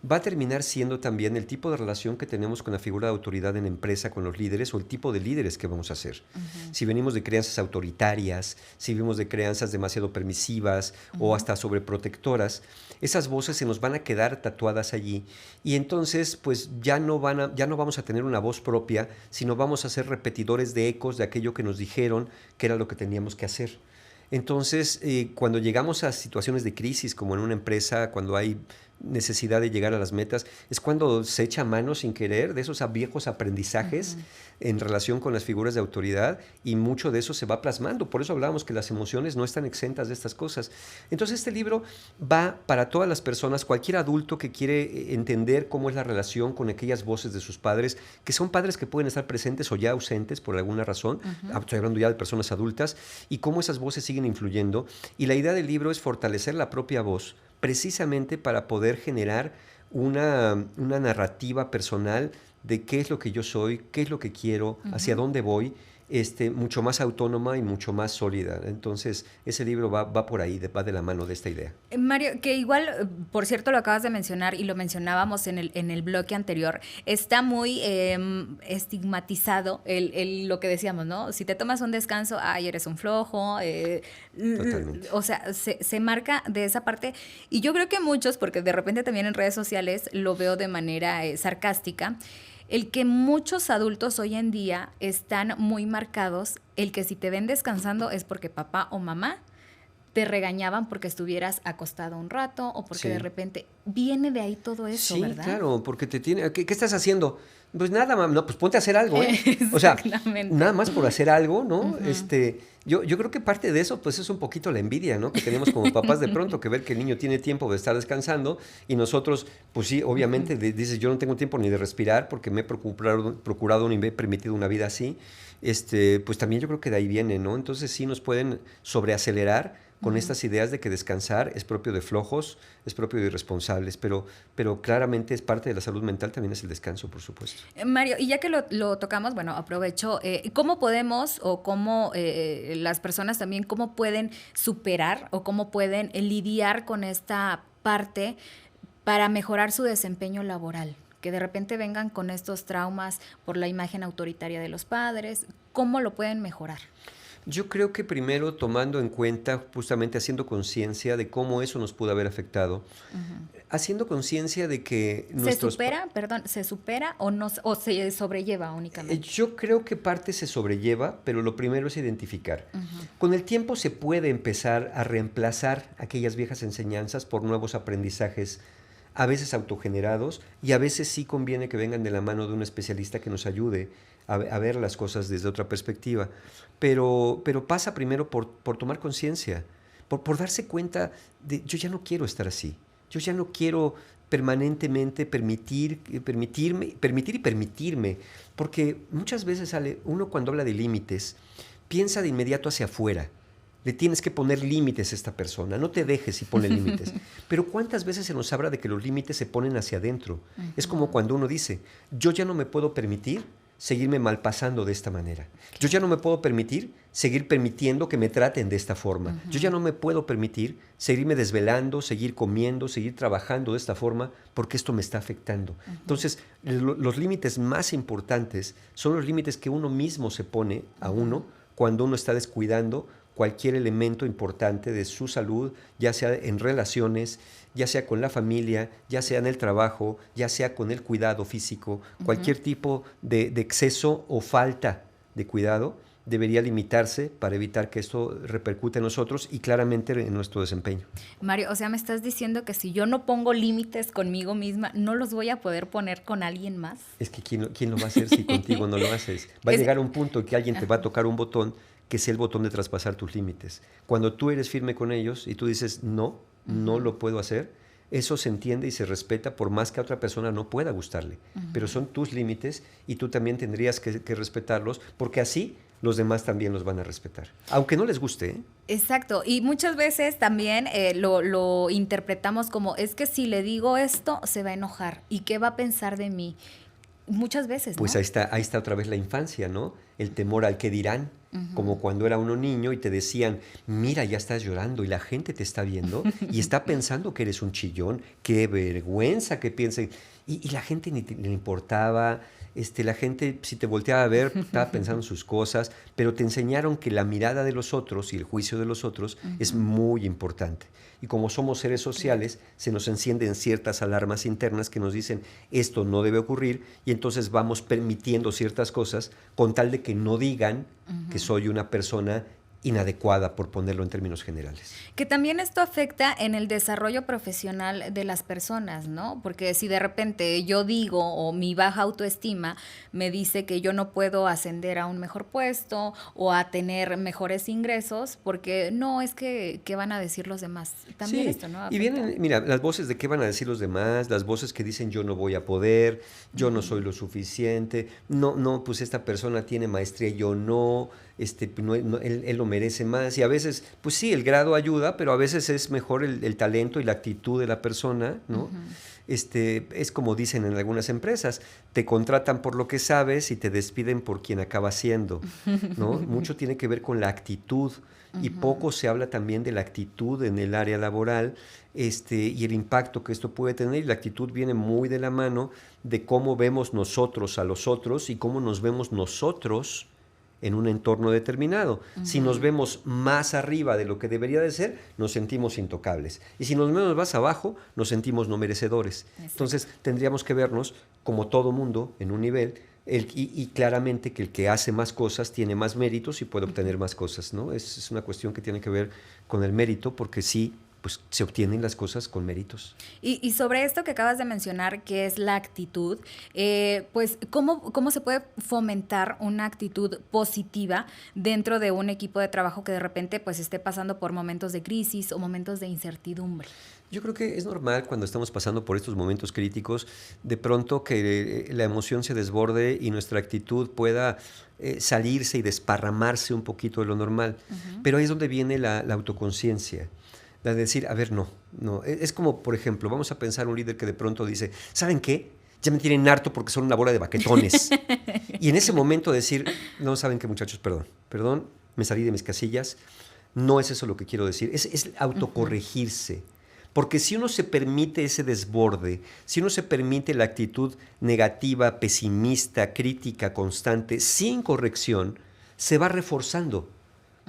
va a terminar siendo también el tipo de relación que tenemos con la figura de autoridad en empresa, con los líderes, o el tipo de líderes que vamos a ser. Si venimos de crianzas autoritarias, si venimos de crianzas demasiado permisivas o hasta sobreprotectoras, esas voces se nos van a quedar tatuadas allí, y entonces pues ya no vamos a tener una voz propia, sino vamos a ser repetidores de ecos de aquello que nos dijeron que era lo que teníamos que hacer. Entonces, cuando llegamos a situaciones de crisis, como en una empresa, cuando hay necesidad de llegar a las metas, es cuando se echa mano sin querer de esos viejos aprendizajes en relación con las figuras de autoridad, y mucho de eso se va plasmando. Por eso hablábamos que las emociones no están exentas de estas cosas. Entonces, este libro va para todas las personas, cualquier adulto que quiere entender cómo es la relación con aquellas voces de sus padres, que son padres que pueden estar presentes o ya ausentes por alguna razón. Estoy hablando ya de personas adultas, y cómo esas voces siguen influyendo. Y la idea del libro es fortalecer la propia voz, precisamente para poder generar una narrativa personal de qué es lo que yo soy, qué es lo que quiero, hacia dónde voy, mucho más autónoma y mucho más sólida. Entonces, ese libro va por ahí, va de la mano de esta idea. Mario, que igual, por cierto, lo acabas de mencionar y lo mencionábamos en el bloque anterior, está muy estigmatizado lo que decíamos, ¿no? Si te tomas un descanso, ay, eres un flojo. Totalmente. O sea, se marca de esa parte, y yo creo que muchos, porque de repente también en redes sociales lo veo de manera sarcástica, el que muchos adultos hoy en día están muy marcados, el que si te ven descansando es porque papá o mamá te regañaban porque estuvieras acostado un rato, o porque de repente viene de ahí todo eso, ¿verdad? Sí, claro, porque ¿qué estás haciendo? Pues nada, mamá, no, pues ponte a hacer algo, ¿eh? O sea, nada más por hacer algo, ¿no? Yo creo que parte de eso, pues es un poquito la envidia, ¿no? Que tenemos como papás de pronto, que ver que el niño tiene tiempo de estar descansando, y nosotros, pues sí, obviamente dices, yo no tengo tiempo ni de respirar porque me he procurado ni me he permitido una vida así. Pues también yo creo que de ahí viene, ¿no? Entonces sí nos pueden sobreacelerar con estas ideas de que descansar es propio de flojos, es propio de irresponsables, pero claramente es parte de la salud mental, también es el descanso, por supuesto. Mario, y ya que lo tocamos, bueno, aprovecho, ¿cómo podemos, o cómo las personas también, cómo pueden superar o cómo pueden lidiar con esta parte para mejorar su desempeño laboral? Que de repente vengan con estos traumas por la imagen autoritaria de los padres, ¿cómo lo pueden mejorar? Yo creo que primero tomando en cuenta, justamente haciendo conciencia de cómo eso nos pudo haber afectado, haciendo conciencia de que ¿Se supera o se sobrelleva únicamente? Yo creo que parte se sobrelleva, pero lo primero es identificar. Con el tiempo se puede empezar a reemplazar aquellas viejas enseñanzas por nuevos aprendizajes a veces autogenerados y a veces sí conviene que vengan de la mano de un especialista que nos ayude a ver las cosas desde otra perspectiva. Pero pasa primero por tomar conciencia, por darse cuenta de yo ya no quiero estar así, yo ya no quiero permanentemente permitir y permitirme, porque muchas veces uno cuando habla de límites piensa de inmediato hacia afuera. Le tienes que poner límites a esta persona, no te dejes y ponle límites. Pero ¿cuántas veces se nos habla de que los límites se ponen hacia adentro? Es como cuando uno dice, yo ya no me puedo permitir seguirme malpasando de esta manera. Yo ya no me puedo permitir seguir permitiendo que me traten de esta forma. Yo ya no me puedo permitir seguirme desvelando, seguir comiendo, seguir trabajando de esta forma porque esto me está afectando. Entonces, los límites más importantes son los límites que uno mismo se pone a uno cuando uno está descuidando cualquier elemento importante de su salud, ya sea en relaciones, ya sea con la familia, ya sea en el trabajo, ya sea con el cuidado físico, cualquier tipo de exceso o falta de cuidado debería limitarse para evitar que esto repercute en nosotros y claramente en nuestro desempeño. Mario, o sea, me estás diciendo que si yo no pongo límites conmigo misma, ¿no los voy a poder poner con alguien más? Es que ¿quién lo va a hacer si contigo no lo haces? Va a llegar un punto en que alguien te va a tocar un botón que es el botón de traspasar tus límites. Cuando tú eres firme con ellos y tú dices, no lo puedo hacer, eso se entiende y se respeta por más que a otra persona no pueda gustarle. Pero son tus límites y tú también tendrías que respetarlos porque así los demás también los van a respetar. Aunque no les guste, ¿eh? Exacto. Y muchas veces también lo interpretamos como, es que si le digo esto, se va a enojar. ¿Y qué va a pensar de mí? Muchas veces, ¿no? Pues ahí está otra vez la infancia, ¿no? El temor al que dirán. Como cuando era uno niño y te decían, mira, ya estás llorando y la gente te está viendo y está pensando que eres un chillón, qué vergüenza que piensen. Y la gente ni le importaba, la gente si te volteaba a ver estaba pensando en sus cosas, pero te enseñaron que la mirada de los otros y el juicio de los otros es muy importante. Y como somos seres sociales, se nos encienden ciertas alarmas internas que nos dicen esto no debe ocurrir y entonces vamos permitiendo ciertas cosas con tal de que no digan que soy una persona inadecuada, por ponerlo en términos generales. Que también esto afecta en el desarrollo profesional de las personas, ¿no? Porque si de repente yo digo o mi baja autoestima me dice que yo no puedo ascender a un mejor puesto o a tener mejores ingresos, porque no, es que ¿qué van a decir los demás? También sí, esto, ¿no? Y vienen, mira, las voces de qué van a decir los demás, las voces que dicen yo no voy a poder, yo no soy lo suficiente, no, pues esta persona tiene maestría, yo no, él lo merece más. Y a veces, pues sí, el grado ayuda, pero a veces es mejor el talento y la actitud de la persona, ¿no? Es como dicen en algunas empresas, te contratan por lo que sabes y te despiden por quien acaba siendo, ¿no? Mucho tiene que ver con la actitud y poco se habla también de la actitud en el área laboral y el impacto que esto puede tener. Y la actitud viene muy de la mano de cómo vemos nosotros a los otros y cómo nos vemos nosotros en un entorno determinado. Si nos vemos más arriba de lo que debería de ser, nos sentimos intocables. Y si nos vemos más abajo, nos sentimos no merecedores. Entonces, tendríamos que vernos como todo mundo en un nivel y claramente que el que hace más cosas tiene más méritos y puede obtener más cosas, ¿no? Es una cuestión que tiene que ver con el mérito, porque sí, pues se obtienen las cosas con méritos. Y sobre esto que acabas de mencionar, que es la actitud, pues ¿cómo se puede fomentar una actitud positiva dentro de un equipo de trabajo que de repente pues esté pasando por momentos de crisis o momentos de incertidumbre? Yo creo que es normal cuando estamos pasando por estos momentos críticos, de pronto que la emoción se desborde y nuestra actitud pueda salirse y desparramarse un poquito de lo normal. Pero ahí es donde viene la autoconciencia. De decir, a ver, no. Es como, por ejemplo, vamos a pensar un líder que de pronto dice, ¿saben qué? Ya me tienen harto porque son una bola de baquetones. Y en ese momento decir, no, ¿saben qué, muchachos? Perdón, me salí de mis casillas. No es eso lo que quiero decir. Es autocorregirse. Porque si uno se permite ese desborde, si uno se permite la actitud negativa, pesimista, crítica, constante, sin corrección, se va reforzando.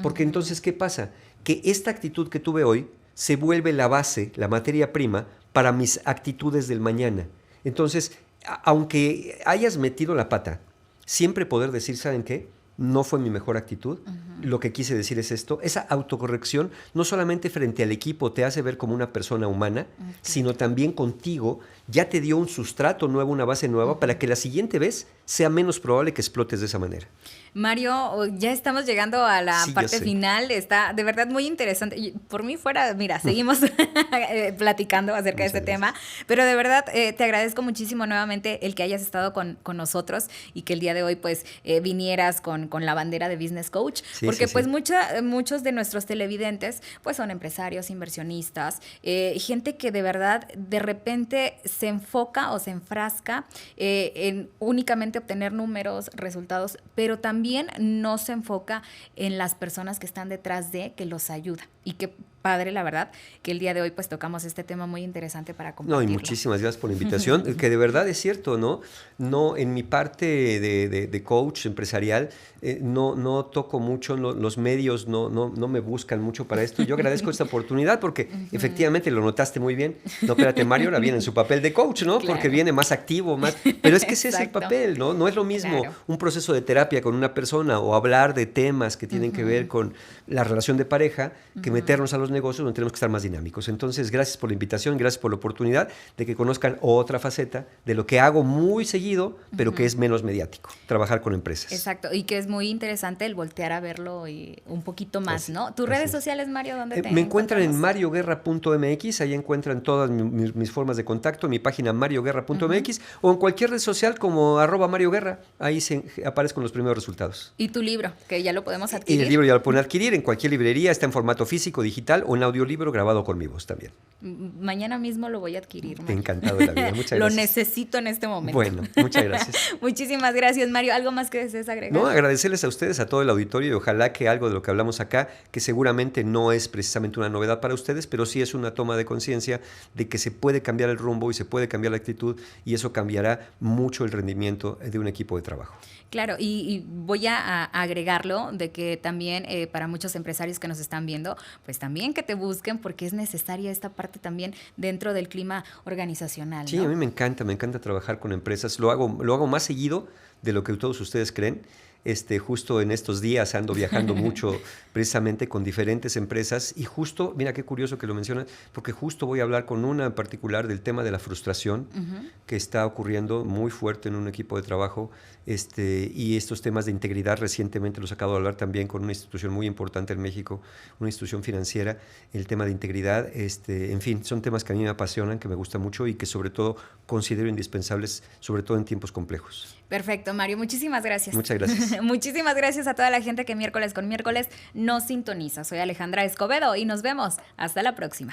Porque entonces, ¿qué pasa? Que esta actitud que tuve hoy se vuelve la base, la materia prima, para mis actitudes del mañana. Entonces, aunque hayas metido la pata, siempre poder decir, ¿saben qué? no fue mi mejor actitud. Lo que quise decir es esto, esa autocorrección no solamente frente al equipo te hace ver como una persona humana, sino también contigo ya te dio un sustrato nuevo, una base nueva, para que la siguiente vez sea menos probable que explotes de esa manera. Mario, ya estamos llegando a la Sí, parte yo sé. final, está de verdad muy interesante. Y por mí fuera, mira, seguimos platicando acerca de Muchas este gracias. tema, pero de verdad te agradezco muchísimo nuevamente el que hayas estado con nosotros y que el día de hoy pues vinieras con la bandera de Business Coach, Sí, porque sí, pues sí. muchos de nuestros televidentes pues son empresarios, inversionistas, gente que de verdad de repente se enfoca o se enfrasca en únicamente obtener números, resultados, pero también no se enfoca en las personas que están detrás de, que los ayuda. Y qué padre, la verdad, que el día de hoy pues tocamos este tema muy interesante para No, compartirlo. y muchísimas gracias por la invitación, que de verdad es cierto, ¿no? No, en mi parte de coach empresarial, no toco mucho, los medios no me buscan mucho para esto. Yo agradezco esta oportunidad porque efectivamente lo notaste muy bien. No, espérate, Mario ahora viene en su papel de coach, ¿no? Claro. Porque viene más activo, más... Pero es que ese es el Exacto. papel, ¿no? No es lo mismo Claro. un proceso de terapia con una persona o hablar de temas que tienen que ver con la relación de pareja que meternos a los negocios donde tenemos que estar más dinámicos. Entonces, gracias por la invitación, gracias por la oportunidad de que conozcan otra faceta de lo que hago muy seguido, pero que es menos mediático, trabajar con empresas. Exacto, y que es muy interesante el voltear a verlo y un poquito más, ¿no? ¿Tus redes sociales, Mario, dónde te Me encuentran en encontramos? marioguerra.mx, ahí encuentran todas mis formas de contacto, mi página marioguerra.mx o en cualquier red social como @marioguerra, ahí aparezco con los primeros resultados. Y tu libro, que ya lo podemos Y adquirir. el libro ya lo pueden adquirir en cualquier librería, está en formato físico, digital o en audiolibro grabado con mi voz también. Mañana mismo lo voy a adquirir, Mario. Encantado de la vida, muchas Lo gracias. necesito en este momento. Bueno, muchas gracias. Muchísimas gracias, Mario. ¿Algo más que desees agregar? No, agradecerles a ustedes, a todo el auditorio, y ojalá que algo de lo que hablamos acá, que seguramente no es precisamente una novedad para ustedes, pero sí es una toma de conciencia de que se puede cambiar el rumbo y se puede cambiar la actitud, y eso cambiará mucho el rendimiento de un equipo de trabajo. Claro, y voy a agregarlo de que también para muchos empresarios que nos están viendo, pues también que te busquen porque es necesaria esta parte también dentro del clima organizacional, Sí, ¿no? a mí me encanta trabajar con empresas. Lo hago más seguido de lo que todos ustedes creen. Justo en estos días ando viajando mucho precisamente con diferentes empresas y justo, mira qué curioso que lo mencionas, porque justo voy a hablar con una en particular del tema de la frustración que está ocurriendo muy fuerte en un equipo de trabajo, y estos temas de integridad recientemente los acabo de hablar también con una institución muy importante en México, una institución financiera, el tema de integridad, en fin, son temas que a mí me apasionan, que me gustan mucho y que sobre todo considero indispensables, sobre todo en tiempos complejos. Perfecto, Mario. Muchísimas gracias. Muchas gracias. Muchísimas gracias a toda la gente que miércoles con miércoles nos sintoniza. Soy Alejandra Escobedo y nos vemos. Hasta la próxima.